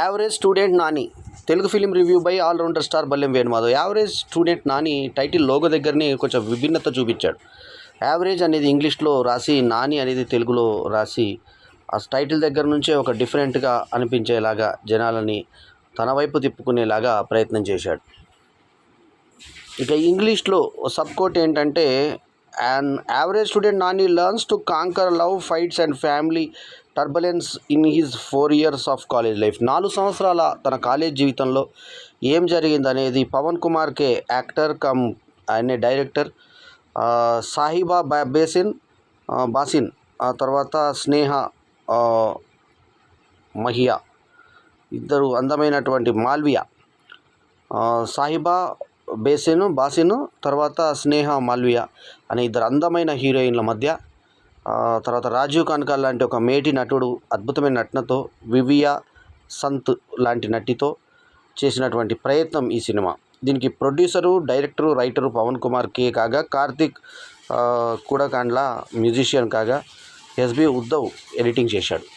Average student Nani Telugu film review by allrounder star Ballem Venumadhav. Average student Nani title logo దగ్గరనే కొంచెం విభిన్నత చూపించాడు. Average అనేది ఇంగ్లీష్లో రాసి, నాని అనేది తెలుగులో రాసి, ఆ టైటిల్ దగ్గర నుంచే ఒక డిఫరెంట్గా అనిపించేలాగా జనాలని తన వైపు తిప్పుకునేలాగా ప్రయత్నం చేశాడు. ఇక ఇంగ్లీష్లో సబ్ కోట్ ఏంటంటే, an average student Nani learns to conquer love, fights and family turbulence in his 4 years of college life. 4 సంవత్సరాల తన కాలేజ్ జీవితంలో ఏం జరిగిందనేది పవన్ కుమార్కే యాక్టర్ కమ్ ఆయనే డైరెక్టర్, సాహిబా బాసిన్, తర్వాత స్నేహ మహియా, ఇద్దరు అందమైనటువంటి మాల్వియా, సాహిబా బాసిన్ తర్వాత స్నేహ మాల్వియా అనే ఇద్దరు అందమైన హీరోయిన్ల మధ్య, తర్వాత రాజీవ్ కనకాల్ లాంటి ఒక మేటి నటుడు అద్భుతమైన నటనతో, వివియా సంత్ లాంటి నటితో చేసినటువంటి ప్రయత్నం ఈ సినిమా. దీనికి producer, director, writer Pawan Kumar K కాగా, కార్తిక్ కూడకాండ్ల మ్యూజిషియన్ కాగా, ఎస్బి ఉద్ధవ్ ఎడిటింగ్ చేశాడు.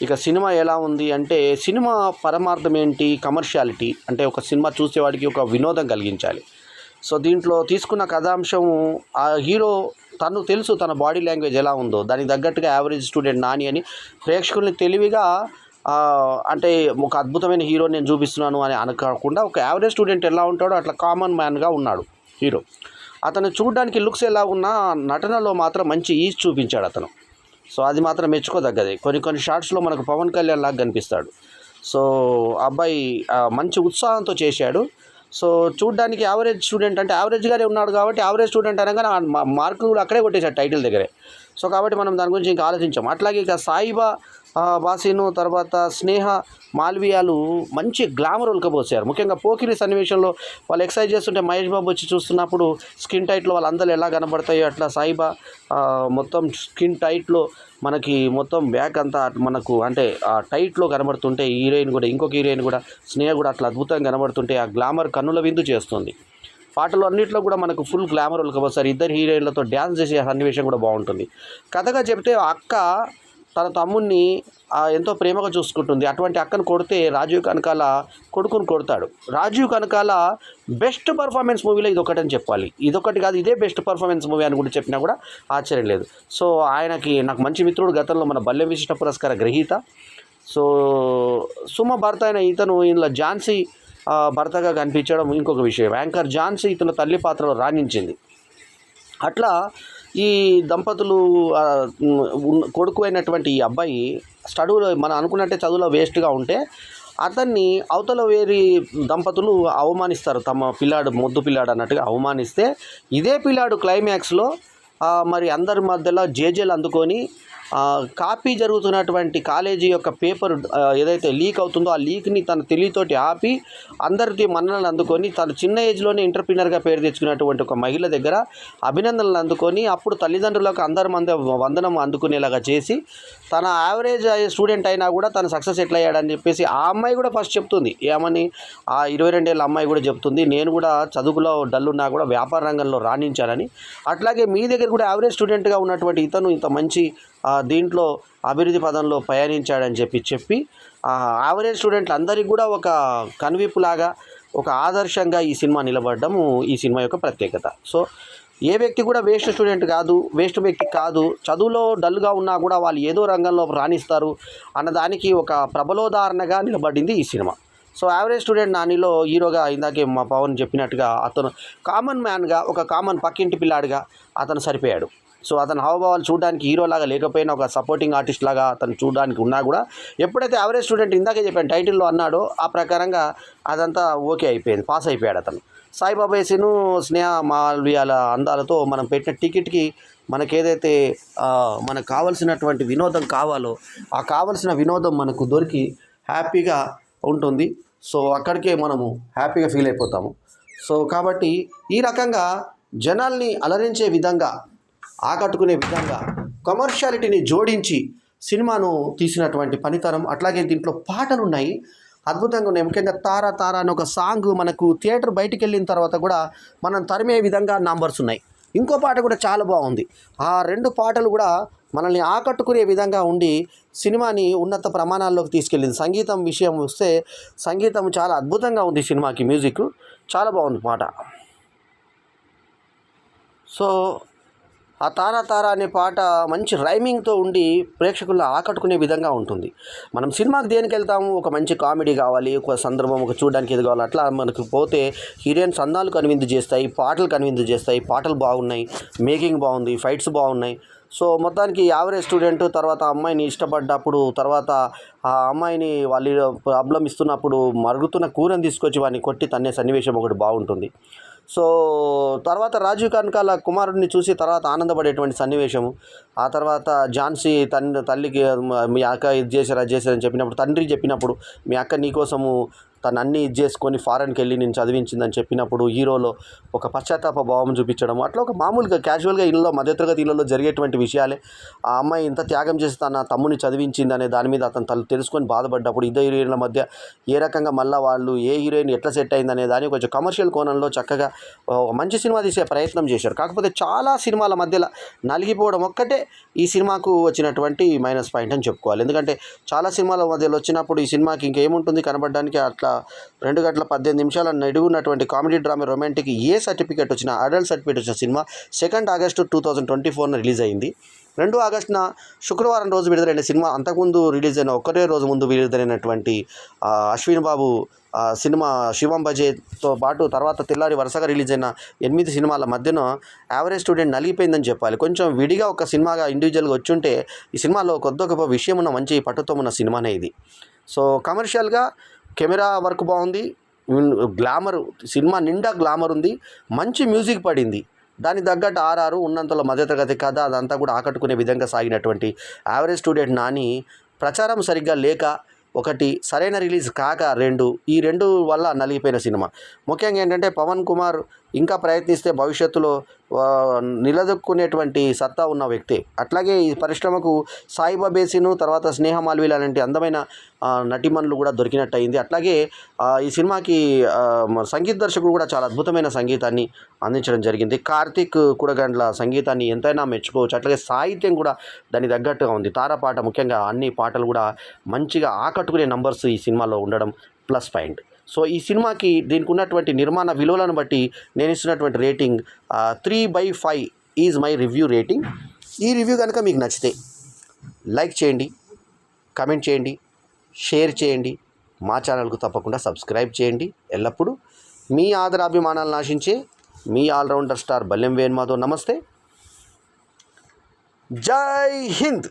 ఇక సినిమా ఎలా ఉంది అంటే, సినిమా పరమార్థం ఏంటి? కమర్షియాలిటీ, అంటే ఒక సినిమా చూసేవాడికి ఒక వినోదం కలిగించాలి. సో దీంట్లో తీసుకున్న కథాంశం, ఆ హీరో తను తెలుసు తన బాడీ లాంగ్వేజ్ ఎలా ఉందో, దానికి తగ్గట్టుగా యావరేజ్ స్టూడెంట్ నాని అని ప్రేక్షకుల్ని తెలివిగా, అంటే ఒక అద్భుతమైన హీరో నేను చూపిస్తున్నాను అని అనుకోకుండా, ఒక యావరేజ్ స్టూడెంట్ ఎలా ఉంటాడో అట్లా కామన్ మ్యాన్గా ఉన్నాడు హీరో. అతను చూడడానికి లుక్స్ ఎలా ఉన్నా నటనలో మాత్రం మంచి ఈజ్ చూపించాడు అతను. సో అది మాత్రం మెచ్చుకోదగ్గది. కొన్ని షార్ట్స్లో మనకు పవన్ కళ్యాణ్ లాగా కనిపిస్తాడు. సో అబ్బాయి మంచి ఉత్సాహంతో చేశాడు. సో చూడ్డానికి యావరేజ్ స్టూడెంట్ అంటే యావరేజ్గానే ఉన్నాడు కాబట్టి, యావరేజ్ స్టూడెంట్ అనగానే మార్కులు కూడా అక్కడే కొట్టేశాడు టైటిల్ దగ్గరే. సో కాబట్టి మనం దాని గురించి ఇంకా ఆలోచించాం. అట్లాగే ఇక సాయిబా బాసిను, తర్వాత స్నేహ మాల్వియాలు మంచి గ్లామర్ ఉలకబోసారు. ముఖ్యంగా పోకిరి సన్నివేశంలో వాళ్ళు ఎక్సర్సైజ్ చేస్తుంటే మహేష్ బాబు వచ్చి చూస్తున్నప్పుడు స్కిన్ టైట్లో వాళ్ళ అందరూ ఎలా కనబడతాయో అట్లా సాయిబా మొత్తం స్కిన్ టైట్లో మనకి మొత్తం బ్యాక్ అంతా మనకు అంటే ఆ టైట్లో కనబడుతుంటే, హీరోయిన్ కూడా, ఇంకొక హీరోయిన్ కూడా, స్నేహ కూడా అట్లా అద్భుతంగా కనబడుతుంటే ఆ గ్లామర్ కన్నుల విందు చేస్తుంది. పాటలు అన్నింటిలో కూడా మనకు ఫుల్ గ్లామర్ ఉలకబోసారు. ఇద్దరు హీరోయిన్లతో డ్యాన్స్ చేసే సన్నివేశం కూడా బాగుంటుంది. కథగా చెప్తే, అక్క తన తమ్ముడిని ఎంతో ప్రేమగా చూసుకుంటుంది. అటువంటి అక్కను కొడితే రాజీవ్ కనకాల కొడుకుని కొడతాడు. రాజీవ్ కనకాల బెస్ట్ పర్ఫార్మెన్స్ మూవీలో ఇదొకటని చెప్పాలి. ఇదొకటి కాదు, ఇదే బెస్ట్ పర్ఫార్మెన్స్ మూవీ అని కూడా చెప్పినా కూడా ఆశ్చర్యం లేదు. సో ఆయనకి నాకు మంచి మిత్రుడు, గతంలో మన బల్లెం విశిష్ట పురస్కార గ్రహీత. సో సుమ భర్త అయిన ఇతను ఇందులో ఝాన్సీ భర్తగా కనిపించడం ఇంకొక విషయం. యాంకర్ ఝాన్సీ ఇతను తల్లి పాత్రలో రాణించింది. అట్లా ఈ దంపతులు కొడుకు అయినటువంటి ఈ అబ్బాయి స్టడీలో మనం అనుకున్నట్టే చదువులో వేస్ట్గా ఉంటే, అతన్ని అవతల వేరి దంపతులు అవమానిస్తారు. తమ పిల్లాడు మొద్దు పిల్లాడు అన్నట్టుగా అవమానిస్తే, ఇదే పిల్లాడు క్లైమాక్స్లో మరి అందరి మధ్యలో జేజేలు అందుకొని కాపీ జరుగుతున్నటువంటి కాలేజీ యొక్క పేపర్ ఏదైతే లీక్ అవుతుందో ఆ లీక్ని తన తెలివితోటి ఆపి అందరికీ మన్ననలు అందుకొని, తను చిన్న ఏజ్లోనే ఎంటర్ప్రీనర్గా పేరు తెచ్చుకున్నటువంటి ఒక మహిళ దగ్గర అభినందనలు అందుకొని, అప్పుడు తల్లిదండ్రులకు అందరి మంది వందనం అందుకునేలాగా చేసి, తన యావరేజ్ స్టూడెంట్ అయినా కూడా తను సక్సెస్ ఎట్లా అయ్యాడని చెప్పేసి ఆ అమ్మాయి కూడా ఫస్ట్ చెప్తుంది. ఏమని? ఆ 22 ఏళ్ళ అమ్మాయి కూడా చెప్తుంది, నేను కూడా చదువులో డల్లున్నా కూడా వ్యాపార రంగంలో రాణించాలని. అట్లాగే మీ దగ్గర కూడా యావరేజ్ స్టూడెంట్గా ఉన్నటువంటి ఇతను ఇంత మంచి దీంట్లో అభివృద్ధి పదంలో పయనించాడని చెప్పి యావరేజ్ స్టూడెంట్లు అందరికీ కూడా ఒక కనువిప్పులాగా, ఒక ఆదర్శంగా ఈ సినిమా నిలబడము ఈ సినిమా యొక్క ప్రత్యేకత. సో ఏ వ్యక్తి కూడా వేస్ట్ స్టూడెంట్ కాదు, వేస్ట్ వ్యక్తి కాదు. చదువులో డల్గా ఉన్నా కూడా వాళ్ళు ఏదో రంగంలో రాణిస్తారు అన్నదానికి ఒక ప్రబలోదాహరణగా నిలబడింది ఈ సినిమా. సో యావరేజ్ స్టూడెంట్ నానిలో హీరోగా ఇందాకే మా పవన్ చెప్పినట్టుగా అతను కామన్ మ్యాన్గా, ఒక కామన్ పక్కింటి పిల్లాడిగా అతను సరిపోయాడు. సో అతని హావభావాలు చూడడానికి హీరోలాగా లేకపోయినా ఒక సపోర్టింగ్ ఆర్టిస్ట్ లాగా అతను చూడడానికి ఉన్నా కూడా, ఎప్పుడైతే యావరేజ్ స్టూడెంట్ ఇందాకే చెప్పాను టైటిల్లో అన్నాడో ఆ ప్రకారంగా అదంతా ఓకే అయిపోయింది, పాస్ అయిపోయాడు అతను. సాయిబాబాసిను, స్నేహ మాల్వియాల అందాలతో మనం పెట్టిన టికెట్కి మనకేదైతే మనకు కావలసినటువంటి వినోదం కావాలో ఆ కావలసిన వినోదం మనకు దొరికి హ్యాపీగా ఉంటుంది. సో అక్కడికే మనము హ్యాపీగా ఫీల్ అయిపోతాము. సో కాబట్టి ఈ రకంగా జనాల్ని అలరించే విధంగా, ఆకట్టుకునే విధంగా కమర్షియాలిటీని జోడించి సినిమాను తీసినటువంటి పనితనం. అట్లాగే దీంట్లో పాటలు ఉన్నాయి, అద్భుతంగా ఉన్నాయి. ముఖ్యంగా తారా తారా అని ఒక సాంగ్ మనకు థియేటర్ బయటికి వెళ్ళిన తర్వాత కూడా మనం తరిమే విధంగా నంబర్స్ ఉన్నాయి. ఇంకో పాట కూడా చాలా బాగుంది. ఆ 2 పాటలు కూడా మనల్ని ఆకట్టుకునే విధంగా ఉండి సినిమాని ఉన్నత ప్రమాణాల్లోకి తీసుకెళ్ళింది. సంగీతం విషయం వస్తే సంగీతం చాలా అద్భుతంగా ఉంది సినిమాకి. మ్యూజిక్ చాలా బాగుంది పాట. సో ఆ తారా తారా అనే పాట మంచి రైమింగ్తో ఉండి ప్రేక్షకులను ఆకట్టుకునే విధంగా ఉంటుంది. మనం సినిమాకి దేనికి వెళ్తాము, ఒక మంచి కామెడీ కావాలి, ఒక సందర్భం, ఒక చూడడానికి ఏది కావాలి, అట్లా మనకు పోతే హీరోయిన్స్ అందాలు కనువిందు చేస్తాయి, పాటలు కనువిందు చేస్తాయి. పాటలు బాగున్నాయి, మేకింగ్ బాగుంది, ఫైట్స్ బాగున్నాయి. సో మొత్తానికి యావరేజ్ స్టూడెంట్ తర్వాత అమ్మాయిని ఇష్టపడ్డప్పుడు, తర్వాత ఆ అమ్మాయిని వాళ్ళు ప్రాబ్లం ఇస్తున్నప్పుడు మరుగుతున్న కూరని తీసుకొచ్చి వాడిని కొట్టి తన్నే సన్నివేశం ఒకటి బాగుంటుంది. సో తర్వాత రాజీవ్ కనకాల కుమారుడిని చూసి తర్వాత ఆనందపడేటువంటి సన్నివేశము. ఆ తర్వాత ఝాన్సీ తల్లికి మీ అక్క ఇది చేశారు అది చేశారని చెప్పినప్పుడు, తండ్రి చెప్పినప్పుడు మీ అక్క నీకోసము తను అన్నీ ఇది చేసుకొని ఫారెన్కి వెళ్ళి నేను చదివించిందని చెప్పినప్పుడు హీరోలో ఒక పశ్చాత్తాప భావం చూపించడం, అట్లా ఒక మామూలుగా క్యాజువల్గా ఇళ్ళలో మధ్యతరగతి ఇళ్ళలో జరిగేటువంటి విషయాలే. ఆ అమ్మాయి ఇంత త్యాగం చేసి తన తమ్ముని చదివించింది అనే దాని మీద అతను తెలుసుకొని బాధపడ్డప్పుడు ఇద్దరు హీరోయిన్ల మధ్య ఏ రకంగా మళ్ళీ వాళ్ళు ఏ హీరోయిన్ ఎట్లా సెట్ అయిందనే దాన్ని కొంచెం కమర్షియల్ కోణంలో చక్కగా మంచి సినిమా తీసే ప్రయత్నం చేశారు. కాకపోతే చాలా సినిమాల మధ్యలో నలిగిపోవడం ఒక్కటే ఈ సినిమాకు వచ్చినటువంటి మైనస్ పాయింట్ అని చెప్పుకోవాలి. ఎందుకంటే చాలా సినిమాల మధ్యలో వచ్చినప్పుడు ఈ సినిమాకి ఇంకేముంటుంది కనబడడానికి, అట్లా 2 గంటల 18 నిమిషాల నడుగున్నటువంటి కామెడీ డ్రామా రొమాంటిక్ ఏ సర్టిఫికేట్ వచ్చిన అడల్ట్ సర్టిఫికేట్ వచ్చిన సినిమా 2 ఆగస్టు 2024 రిలీజ్ అయింది. 2 ఆగస్టున శుక్రవారం రోజు విడుదలైన సినిమా అంతకుముందు రిలీజ్ అయిన ఒకటే రోజు ముందు విడుదలైనటువంటి అశ్విన్ బాబు సినిమా శివం బజేతో పాటు తర్వాత తెల్లారి వరుసగా రిలీజ్ అయిన 8 సినిమాల మధ్యన యావరేజ్ స్టూడెంట్ నలిగిపోయిందని చెప్పాలి. కొంచెం విడిగా ఒక సినిమాగా ఇండివిజువల్గా వచ్చుంటే ఈ సినిమాలో కొద్ది గొప్ప విషయం ఉన్న మంచి పట్టుతో ఉన్న సినిమానే ఇది. సో కమర్షియల్గా కెమెరా వర్క్ బాగుంది, గ్లామర్ సినిమా నిండా గ్లామర్ ఉంది, మంచి మ్యూజిక్ పడింది. దానికి తగ్గట్టు ఆర్ఆర్ ఉన్నంతలో మధ్యతరగతి కథ అదంతా కూడా ఆకట్టుకునే విధంగా సాగినటువంటి యావరేజ్ స్టూడెంట్ నాని ప్రచారం సరిగ్గా లేక, ఒకటి సరైన రిలీజ్ కాక, ఈ రెండు వల్ల నలిగిపోయిన సినిమా. ముఖ్యంగా ఏంటంటే పవన్ కుమార్ ఇంకా ప్రయత్నిస్తే భవిష్యత్తులో నిలదొక్కునేటువంటి సత్తా ఉన్న వ్యక్తి. అట్లాగే ఈ పరిశ్రమకు సాయిబా బేసిను తర్వాత స్నేహ మాల్వీల లాంటి అందమైన నటిమణులు కూడా దొరికినట్టు అయింది. అట్లాగే ఈ సినిమాకి సంగీత దర్శకుడు కూడా చాలా అద్భుతమైన సంగీతాన్ని అందించడం జరిగింది. కార్తీక్ కూడగండ్ల సంగీతాన్ని ఎంతైనా మెచ్చుకోవచ్చు. అట్లాగే సాహిత్యం కూడా దానికి తగ్గట్టుగా ఉంది. తారపాట ముఖ్యంగా అన్ని పాటలు కూడా మంచిగా ఆకట్టుకునే నంబర్స్ ఈ సినిమాలో ఉండడం ప్లస్ పాయింట్. సో ఈ సినిమాకి దీనికి ఉన్నటువంటి నిర్మాణ విలువలను బట్టి నేను ఇస్తున్నటువంటి rating 3/5 is my review rating. ఈ రివ్యూ కనుక మీకు నచ్చితే లైక్ చేయండి, కమెంట్ చేయండి, షేర్ చేయండి, మా ఛానల్కు తప్పకుండా సబ్స్క్రైబ్ చేయండి. ఎల్లప్పుడూ మీ ఆదరాభిమానాలను ఆశించే మీ ఆల్రౌండర్ స్టార్ బల్లెం వేణుమాధవ్. నమస్తే, జై హింద్.